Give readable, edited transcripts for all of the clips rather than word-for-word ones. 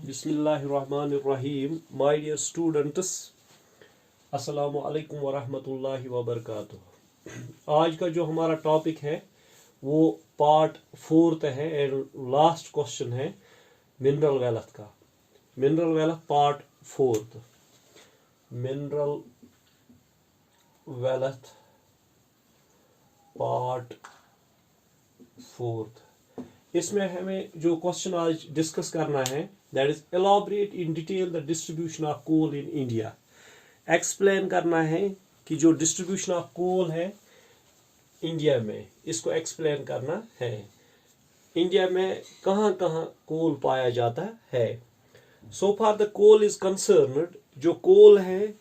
बिस्मिल्लाहिर्रहमानिर्रहीम। My dear students, अस्सलामु अलैकुम वरहमतुल्लाहि वबरकातुहू। आज का जो हमारा टॉपिक है वो पार्ट 4 है एंड लास्ट क्वेश्चन है मिनरल वेल्थ का। Mineral wealth part 4। Mineral wealth part 4। इसमें हमें जो क्वेश्चन आज डिस्कस करना है that is elaborate in detail the distribution of coal in India. Explain करना है कि जो डिस्ट्रीब्यूशन ऑफ कोल है इंडिया में, इसको एक्सप्लेन करना है। इंडिया में कहाँ कहाँ कोल पाया जाता है। So far the coal is concerned, जो कोल है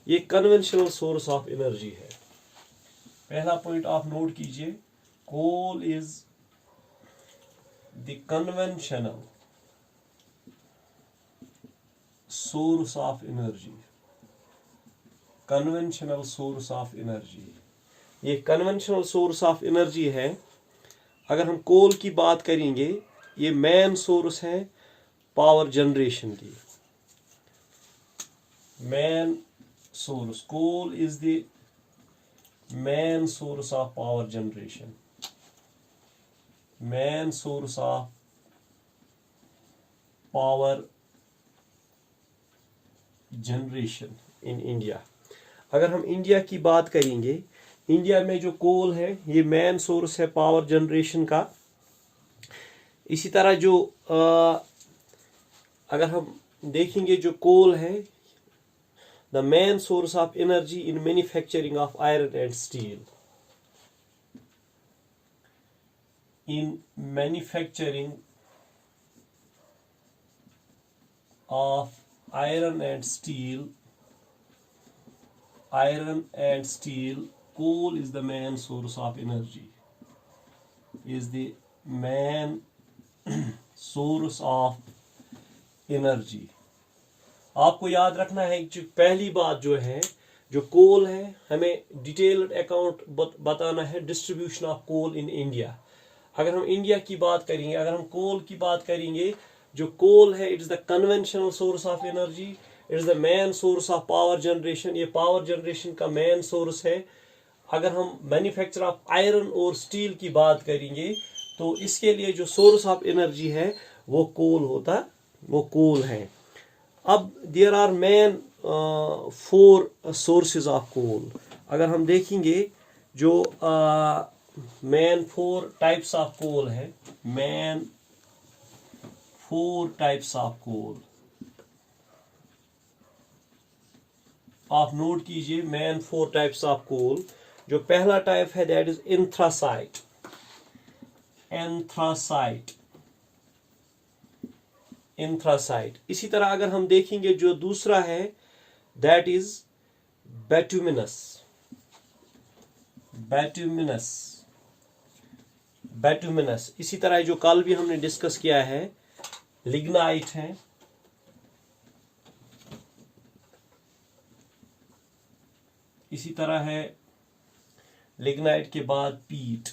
ये कन्वेंशनल सोर्स ऑफ एनर्जी है। पहला पॉइंट आप नोट कीजिए, coal is the conventional source of energy। conventional source of energy, ये conventional source of energy है। अगर हम कोल की बात करेंगे, ये मेन सोर्स है पावर जनरेशन की। Main source, coal is the main source of power generation. Main source of power generation in India. अगर हम इंडिया की बात करेंगे, इंडिया में जो कोल है ये मेन सोर्स है पावर जनरेशन का। इसी तरह जो अगर हम देखेंगे, जो कोल है the main source of energy in manufacturing of iron and steel. In manufacturing of iron and steel, coal is the main source of energy, is the main source of energy। आपको याद रखना है कि पहली बात जो है, जो कोल है, हमें डिटेल्ड अकाउंट बताना है distribution of coal in India. अगर हम इंडिया की बात करेंगे, अगर हम कोल की बात करेंगे, जो कोल है it is the conventional source of energy, it is the main source of power generation. ये पावर जनरेशन का मेन सोर्स है। अगर हम मैन्युफैक्चर ऑफ आयरन और स्टील की बात करेंगे तो इसके लिए जो सोर्स ऑफ एनर्जी है वो कोल है। अब there are main 4 sources of coal. अगर हम देखेंगे, जो मेन 4 टाइप्स ऑफ कोल है, मेन 4 टाइप्स ऑफ कोल आप नोट कीजिए। Main 4 types of coal. जो पहला टाइप है दैट इज एंथ्रासाइट। एंथ्रासाइट। इसी तरह अगर हम देखेंगे, जो दूसरा है दैट इज बैटुमिनस। इसी तरह जो कल भी हमने डिस्कस किया है, लिग्नाइट है। इसी तरह है लिग्नाइट के बाद peat.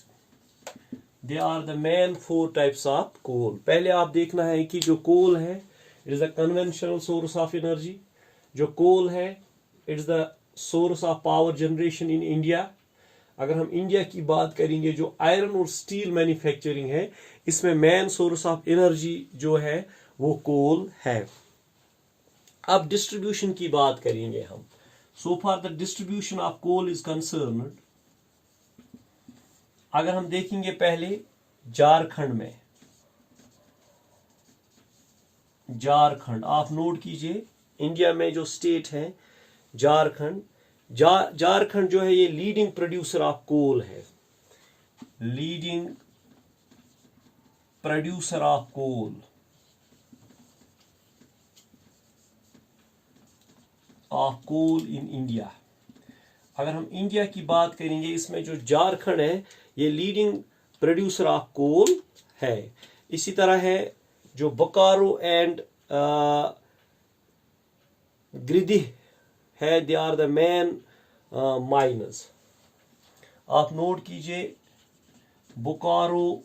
They are the main 4 types of coal. पहले आप देखना है कि जो कोल है it is the conventional source of energy. जो कोल है it is the source of power generation in India. अगर हम इंडिया की बात करेंगे, जो आयरन और स्टील मैन्युफैक्चरिंग है, इसमें मेन सोर्स ऑफ एनर्जी जो है वो कोल है। अब डिस्ट्रीब्यूशन की बात करेंगे हम। So far the distribution of coal is concerned. अगर हम देखेंगे पहले झारखंड में, झारखंड आप नोट कीजिए। इंडिया में जो स्टेट है झारखंड, झारखंड जो है ये लीडिंग प्रोड्यूसर ऑफ कोल है। Leading producer of coal in India. अगर हम इंडिया की बात करेंगे, इसमें जो झारखंड है ये लीडिंग प्रोड्यूसर ऑफ कोल है। इसी तरह है जो बोकारो एंड गिरिडीह है, they are the main miners. आप नोट कीजिए, Bokaro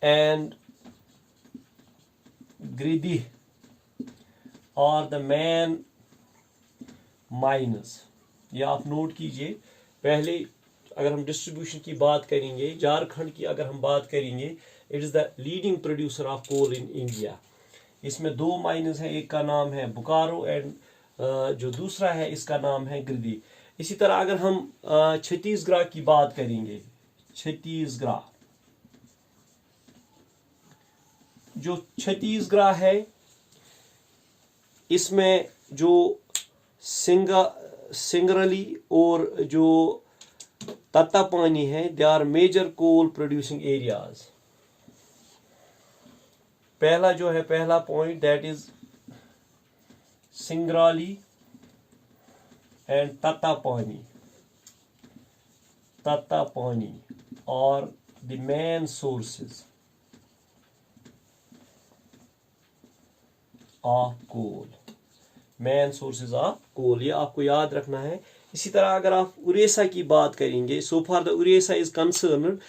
and Gridih are the main mines. ये आप नोट कीजिए. पहले अगर हम डिस्ट्रीब्यूशन की बात करेंगे, झारखंड की अगर हम बात करेंगे, it is the leading producer of coal in India. इसमें 2 माइनस हैं, एक का नाम है बोकारो एंड जो दूसरा है इसका नाम है गिरदी. इसी तरह अगर हम छत्तीसगढ़ की बात करेंगे, छत्तीसगढ़, जो छत्तीसगढ़ है इसमें जो सिंगरली और जो तत्तापानी है, they are major coal producing areas. पहला जो है, पहला point, that is Singrauli and Tattapani और the main sources of coal. Main sources of coal, ये आपको याद रखना है. इसी तरह अगर आप उड़ीसा की बात करेंगे, so far the Orissa is concerned,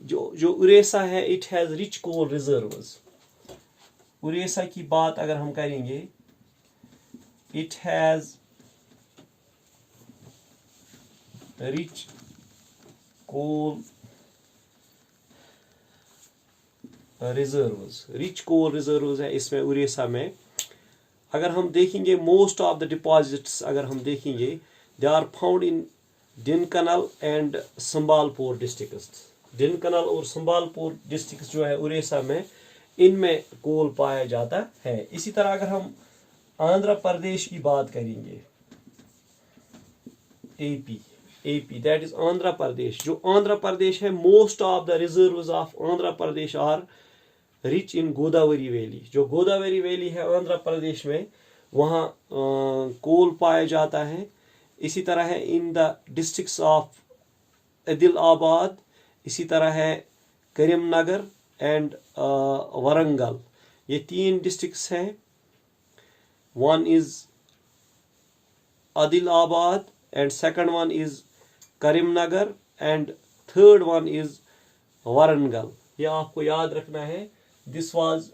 जो उड़ीसा है it has rich coal reserves. Orissa की बात अगर हम करेंगे, it has rich coal reserves. Rich coal reserves है इसमें उड़ीसा में. अगर हम देखेंगे मोस्ट ऑफ द डिपॉजिट्स अगर हम देखेंगे, they are found in Dhenkanal and Sambalpur districts. Dhenkanal और संबालपुर डिस्ट्रिक्ट्स जो है उड़ीसा में, इनमें कोल पाया जाता है. इसी तरह अगर हम आंध्र प्रदेश की बात करेंगे, AP that is Andhra Pradesh. जो आंध्र प्रदेश है, most of the reserves of Andhra Pradesh are rich in Godavari valley. जो गोदावरी वैली है आंध्र प्रदेश में, वहाँ कोल पाया जाता है. इसी तरह है in the districts of Adilabad, इसी तरह है करीमनगर एंड वरंगल. ये 3 डिस्ट्रिक्ट्स हैं. One is Adilabad and second one is Karimnagar and third one is Warangal. ये आपको याद रखना है. This was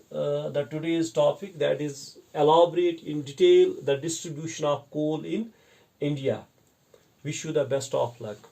the today's topic, that is elaborate in detail the distribution of coal in India. Wish you the best of luck.